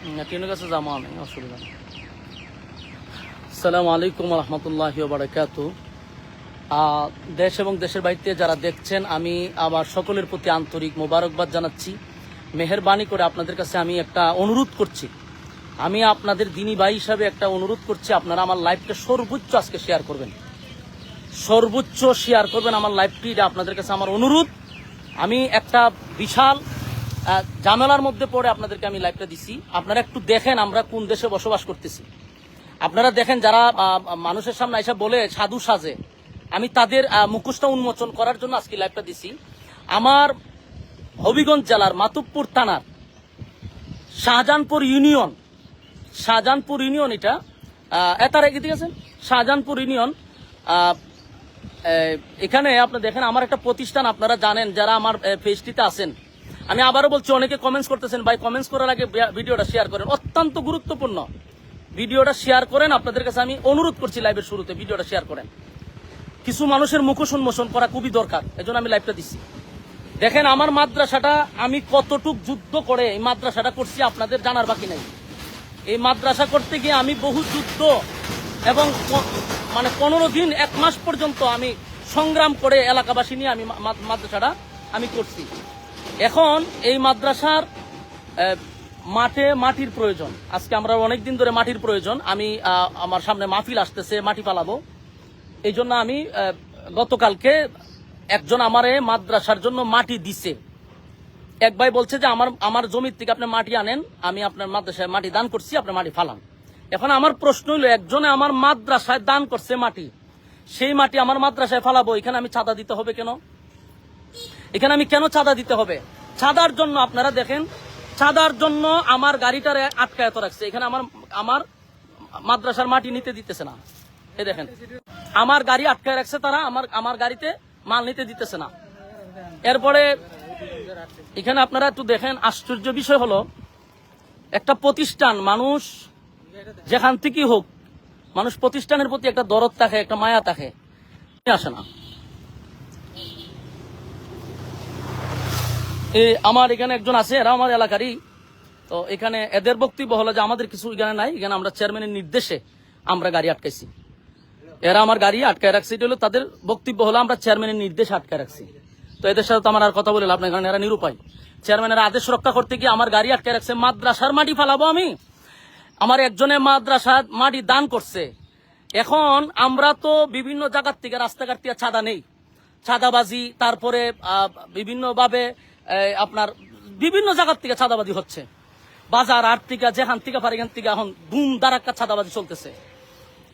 টিনের কাছে যাবো আমি, অসুবিধা নেই। আসসালামু আলাইকুম রহমতুল্লাহি ওয়া বারাকাতুহু। দেশ এবং দেশের বাইরে যারা দেখছেন, আমি আবার সকলের প্রতি আন্তরিক মোবারকবাদ জানাচ্ছি। মেহেরবানি করে আপনাদের কাছে আমি একটা অনুরোধ করছি, আমি আপনাদের দিনী ভাই হিসাবে একটা অনুরোধ করছি, আপনারা আমার লাইভটা সর্বোচ্চ আজকে শেয়ার করবেন, সর্বোচ্চ শেয়ার করবেন আমার লাইভটি। এটা আপনাদের কাছে আমার অনুরোধ। আমি একটা বিশাল ঝামেলার মধ্যে পড়ে আপনাদেরকে আমি লাইভটা দিছি। আপনারা একটু দেখেন আমরা কোন দেশে বসবাস করতেছি। আপনারা দেখেন যারা মানুষের সামনে এসে বলে সাধু সাজে, আমি তাদের মুখোশটা উন্মোচন করার জন্য আজকে লাইভটা দিছি। আমার হবিগঞ্জ জেলার মাতুবপুর থানার শাহজাহানপুর ইউনিয়ন এটা এতার এগিয়ে গেছেন শাহজাহানপুর ইউনিয়ন। এখানে আপনি দেখেন আমার একটা প্রতিষ্ঠান, আপনারা জানেন যারা আমার পেজটিতে আছেন। আমি আবারও বলছি, অনেকে কমেন্টস করতেছেন, ভাই কমেন্টস করার আগে ভিডিওটা শেয়ার করেন, অত্যন্ত গুরুত্বপূর্ণ। ভিডিওটা শেয়ার করেন, আপনাদের কাছে আমি অনুরোধ করছি লাইভের শুরুতে ভিডিওটা শেয়ার করেন। কিছু মানুষের মুখোশ উন্মোচন করা খুবই দরকার, এজন্য আমি লাইভটা দিচ্ছি। দেখেন আমার মাদ্রাসাটা আমি কতটুক যুদ্ধ করে এই মাদ্রাসাটা করছি আপনাদের জানার বাকি নাই। এই মাদ্রাসা করতে গিয়ে আমি বহু যুদ্ধ এবং 15 দিন 1 মাস পর্যন্ত আমি সংগ্রাম করে এলাকাবাসী নিয়ে আমি মাদ্রাসাটা আমি করছি। এখন এই মাদ্রাসার মাটির প্রয়োজন। আজকে আমরা অনেকদিন ধরে মাটির প্রয়োজন। আমি আমার সামনে মাহফিল আসতেছে, মাটি পালাবো, এই জন্য আমি গতকালকে একজন আমারে মাদ্রাসার জন্য মাটি দিছে। এক ভাই বলছে যে আমার জমির থেকে আপনি মাটি আনেন, আমি আপনার মাদ্রাসায় মাটি দান করছি, আপনি মাটি ফালান। এখন আমার প্রশ্ন হইল, একজনে আমার মাদ্রাসায় দান করছে মাটি, সেই মাটি আমার মাদ্রাসায় ফালাবো, এখানে আমি চাঁদা দিতে হবে কেন? এখানে আমি কেন চাঁদা দিতে হবে? চাঁদার জন্য আপনারা দেখেন, চাঁদার জন্য আমার গাড়িটারে আটকায়ত রাখছে। এখানে আমার মাদ্রাসার মাটি নিতে দিতেছে না। এই দেখেন আমার গাড়ি আটকায় রাখছে তারা, আমার গাড়িতে মাল নিতে দিতেছে না। এরপরে এখানে আপনারা একটু দেখেন, আশ্চর্য বিষয় হলো, একটা প্রতিষ্ঠান, মানুষ যেখান থেকেই হোক, মানুষ প্রতিষ্ঠানের প্রতি একটা দরদ থাকে, একটা মায়া থাকে, আসে না। আমার এখানে একজন আছে, এরা আমার এলাকারই। তো এখানে এদের বক্তব্য হলো যে আমাদের কিছু এখানে নাই, এখানে আমরা চেয়ারম্যানের নির্দেশে আমরা গাড়ি আটকাইছি। এরা আমার গাড়ি আটকায় রাখছে, এটা হলো তাদের বক্তব্য, হলো আমরা চেয়ারম্যানের নির্দেশে আটকায় রাখছি। তো এদের সাথে তো আমার আর কথা বলে লাভ নাই, কারণ এরা নিরুপায়। চেয়ারম্যানের আদেশ রক্ষা করতে গিয়ে আমার গাড়ি আটকায় রাখছে। মাদ্রাসার মাটি ফালাবো আমি, আমার একজনের মাদ্রাসার মাটি দান করছে। এখন আমরা তো বিভিন্ন জায়গার থেকে, রাস্তাঘাট থেকে চাঁদা নেই, চাঁদাবাজি, তারপরে বিভিন্নভাবে আপনার বিভিন্ন জায়গার থেকে চাঁদাবাজি হচ্ছে, বাজার আট থেকে যেখান থেকে পারে এখান থেকে এখন ধুম ধারাক্কা চাঁদাবাজি চলতেছে।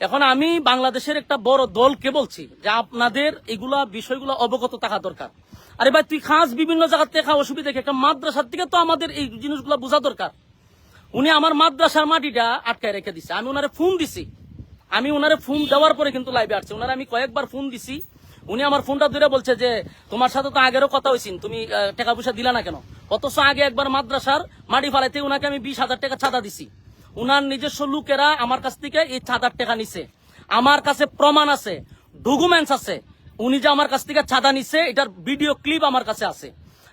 এখন আমি বাংলাদেশের একটা বড় দলকে বলছি যে আপনাদের এগুলা বিষয়গুলো অবগত থাকা দরকার। আরে ভাই, তুই খাস বিভিন্ন জায়গার থেকে, অসুবিধা কি? একটা মাদ্রাসার থেকে তো আমাদের এই জিনিসগুলো বোঝা দরকার। উনি আমার মাদ্রাসার মাটিটা আটকায় রেখে দিছে। আমি ওনারে ফোন দিছি, আমি ওনারে ফোন দেওয়ার পরে কিন্তু লাইভে আসছে। ওনারে আমি কয়েকবার ফোন দিছি, উনি আমার ফোনটা ধরে বলছে যে তোমার সাথে তো আগেরও কথা হয়েছিল, তুমি টাকা পয়সা দিলা না কেন? অথচ আগে একবার মাদ্রাসার মাটি ফালাইতে উনাকে আমি 20,000 টাকা চাঁদা দিছি। উনার নিজস্ব লোকেরা আমার কাছ থেকে এই চাঁদার টাকা নিছে, আমার কাছে প্রমাণ আছে, ডকুমেন্টস আছে, উনি যে আমার কাছ থেকে চাঁদা নিছে এটার ভিডিও ক্লিপ আমার কাছে আছে।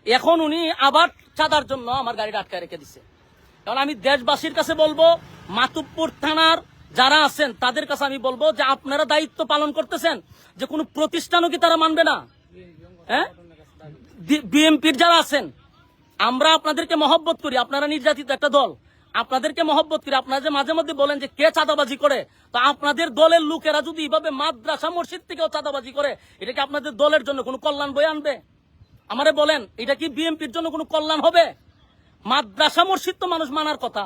এখন উনি আবার চাঁদার জন্য আমার গাড়িটা আটকায় রেখে দিছে। কারণ আমি দেশবাসীর কাছে বলবো, মাতুবপুর থানার যারা আছেন তাদের কাছে আমি বলবো যে আপনারা দায়িত্ব পালন করতেছেন, যে কোনো প্রতিষ্ঠানও কি তারা মানবে না? হ্যাঁ, বিএনপির যারা আছেন, আমরা আপনাদেরকে মহব্বত করি, আপনারা নির্যাতিত একটা দল, আপনাদেরকে মহব্বত করি। আপনারা যে মাঝে মধ্যে বলেন যে কে চাঁদাবাজি করে, তো আপনাদের দলের লোকেরা যদি এইভাবে মাদ্রাসা মসজিদ থেকেও চাঁদাবাজি করে, এটা কি আপনাদের দলের জন্য কোনো কল্যাণ বয়ে আনবে? আমারে বলেন, এটা কি বিএনপির জন্য কোনো কল্যাণ হবে? মাদ্রাসা মসজিদ তো মানুষ মানার কথা।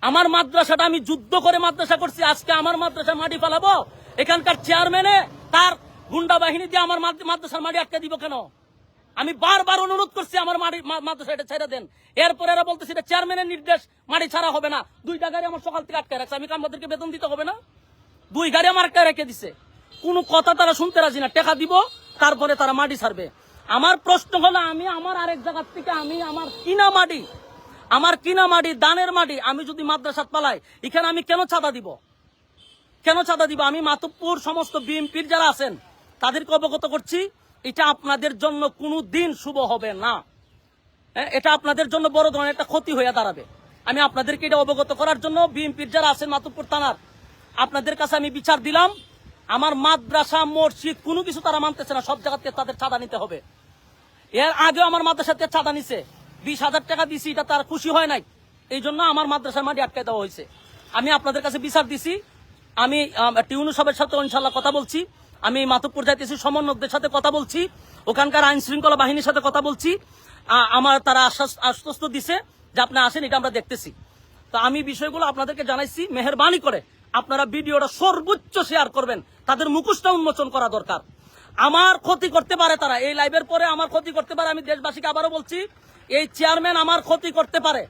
আমার মাদ্রাসাটা আমি যুদ্ধ করে মাদ্রাসা করছি, আজকে আমার মাদ্রাসা মাটি ফালাবো? এখানকার চেয়ারম্যানে তার গুন্ডা বাহিনী দিয়ে আমার মাদ্রাসার মাটি আটকে দিব কেন? আমি বারবার অনুরোধ করছি আমার মাদ্রাসা এটা ছেড়ে দেন। এরপরে এরা বলতেছে এটা চেয়ারম্যানের নির্দেশ, মাটি ছাড়া হবে না। 2টা গাড়ি আমার সকাল থেকে আটকে রাখছে, আমি আমাদেরকে বেতন দিতে হবে না? 2 গাড়ি আমার আটকে রেখে দিছে, কোনো কথা তারা শুনতে রাজি না। টাকা দিব, তারপরে তারা মাটি ছাড়বে। আমার প্রশ্ন হলো, আমি আমার আরেক জায়গার থেকে আমি আমার কিনা মাটি দানের মাটি আমি যদি মাদ্রাসাত পালাই, এখানে আমি কেন চাঁদা দিব? আমি মাতুবপুর সমস্ত বিএনপির যারা আছেন তাদেরকে অবগত করছি, এটা আপনাদের জন্য কোনো দিন শুভ হবে না। এটা আপনাদের জন্য বড় ধরনের একটা ক্ষতি হয়ে দাঁড়াবে। আমি আপনাদেরকে এটা অবগত করার জন্য বিএনপির যারা আছেন মাতুব্বর থানার আপনাদের কাছে আমি বিচার দিলাম। আমার মাদ্রাসা মসজিদ কোনো কিছু তারা মানতেছে না, সব জায়গাতে তাদের চাঁদা নিতে হবে। এর আগেও আমার মাদ্রাসাতে চাঁদা নিছে, 20,000 টাকা দিছি, এটা তার খুশি হয় নাই, এই জন্য আমার মাদ্রাসার মাটি আটকে দেওয়া হয়েছে। আমি আপনাদের কাছে বিচার দিছি। আমি টিউনু সাহেবের সাথে ইনশাল্লাহ কথা বলছি, আমি মাতুব্বর যাইতেছি, সমন্বয়কদের সাথে কথা বলছি, ওখানকার আইন শৃঙ্খলা বাহিনীর সাথে কথা বলছি। আমার তারা আশ্বস্ত দিছে যে আপনি আসেন, এটা আমরা দেখতেছি। তো আমি বিষয়গুলো আপনাদেরকে জানাইছি, মেহেরবানি করে আপনারা ভিডিওটা সর্বোচ্চ শেয়ার করবেন, তাদের মুখোশটা উন্মোচন করা দরকার। আমার ক্ষতি করতে পারে তারা, এই লাইভের পরে আমার ক্ষতি করতে পারে। আমি দেশবাসীকে আবারও বলছি, এই চেয়ারম্যান আমার ক্ষতি করতে পারে।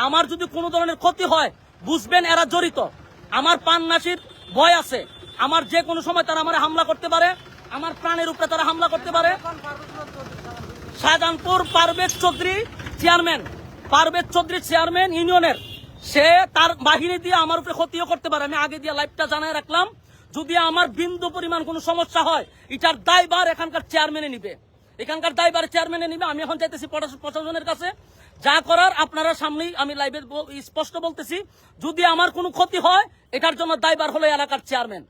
আমার যদি কোনো ধরনের ক্ষতি হয় বুঝবেন এরা জড়িত। আমার পান্নাসির ভয় আছে, আমার যে কোনো সময় তারা আমার হামলা করতে পারে, আমার প্রাণের উপরে তারা হামলা করতে পারে। শাহজাহানপুর পারভেজ চৌধুরী চেয়ারম্যান ইউনিয়নের, সে তার বাহিনী দিয়ে আমার উপরে ক্ষতিও করতে পারে। আমি আগে দিয়ে লাইভটা জানাই রাখলাম, যদি আমার বিন্দু পরিমাণ কোনো সমস্যা হয় এটার দায়ভার এখানকার চেয়ারম্যানে নিবে, আমি এখন চাইতেছি প্রশাসনের কাছে, যা করার আপনারা সামনেই আমি লাইভে স্পষ্ট বলতেছি, যদি আমার কোনো ক্ষতি হয় এটার জন্য দায়ভার হলো এলাকার চেয়ারম্যান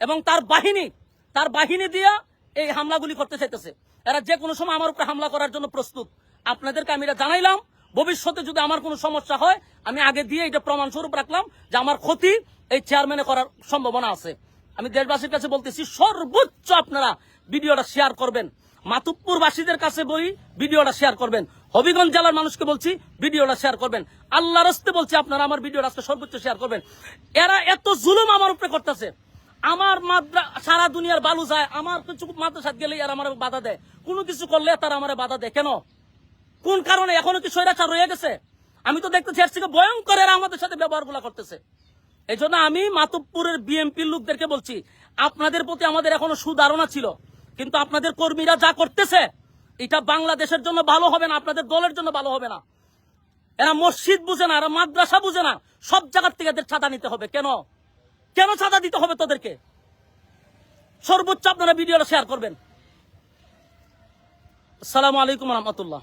এবং তার বাহিনী দিয়া এই হামলাগুলি করতে চাইতেছে। এরা যে কোনো সময় আমার উপরে হামলা করার জন্য প্রস্তুত। আপনাদেরকে আমি এটা জানাইলাম, ভবিষ্যতে যদি আমার কোনো সমস্যা হয় আমি আগে দিয়ে এটা প্রমাণ স্বরূপ রাখলাম যে আমার ক্ষতি এই চেয়ারম্যানে করার সম্ভাবনা আছে। আমি দেশবাসীর কাছে বলতেছি, সর্বোচ্চ আপনারা ভিডিওটা শেয়ার করবেন, মাতুব্বরবাসীদের কাছে বলি ভিডিওটা শেয়ার করবেন, হবিগঞ্জ জেলার মানুষকে বলছি ভিডিওটা শেয়ার করবেন, আল্লাহর রাস্তে বলছি আপনারা আমার ভিডিওটা আজকে সর্বোচ্চ শেয়ার করবেন। এরা এত জুলুম আমার উপরে করতেছে, আমার সারা দুনিয়ার বালু যায়, আমার কিছু মাদ্রাসাত গেলে এরা আমার বাধা দেয়, কোনো কিছু করলে তারা আমার বাধা দেয় কেন? কোন কারণে? এখনো কি স্বৈরাচার রয়ে গেছে? আমি তো দেখতেছি এর থেকে ভয়ঙ্কর এরা আমাদের সাথে ব্যবহারগুলো করতেছে। এই জন্য আমি মাতুব্বরের বিএনপির লোকদেরকে বলছি, আপনাদের প্রতি আমাদের এখনো সুধারণা ছিল, কিন্তু আপনাদের কর্মীরা যা করতেছে এটা বাংলাদেশের জন্য ভালো হবে না, আপনাদের দলের জন্য ভালো হবে না। এরা মসজিদ বুঝে না, এরা মাদ্রাসা বুঝে না, সব জায়গার থেকে এদের চাঁদা নিতে হবে। কেন চাঁদা দিতে হবে তোদেরকে? সর্বোচ্চ আপনারা ভিডিওটা শেয়ার করবেন। আসসালামু আলাইকুম রহমতুল্লাহ।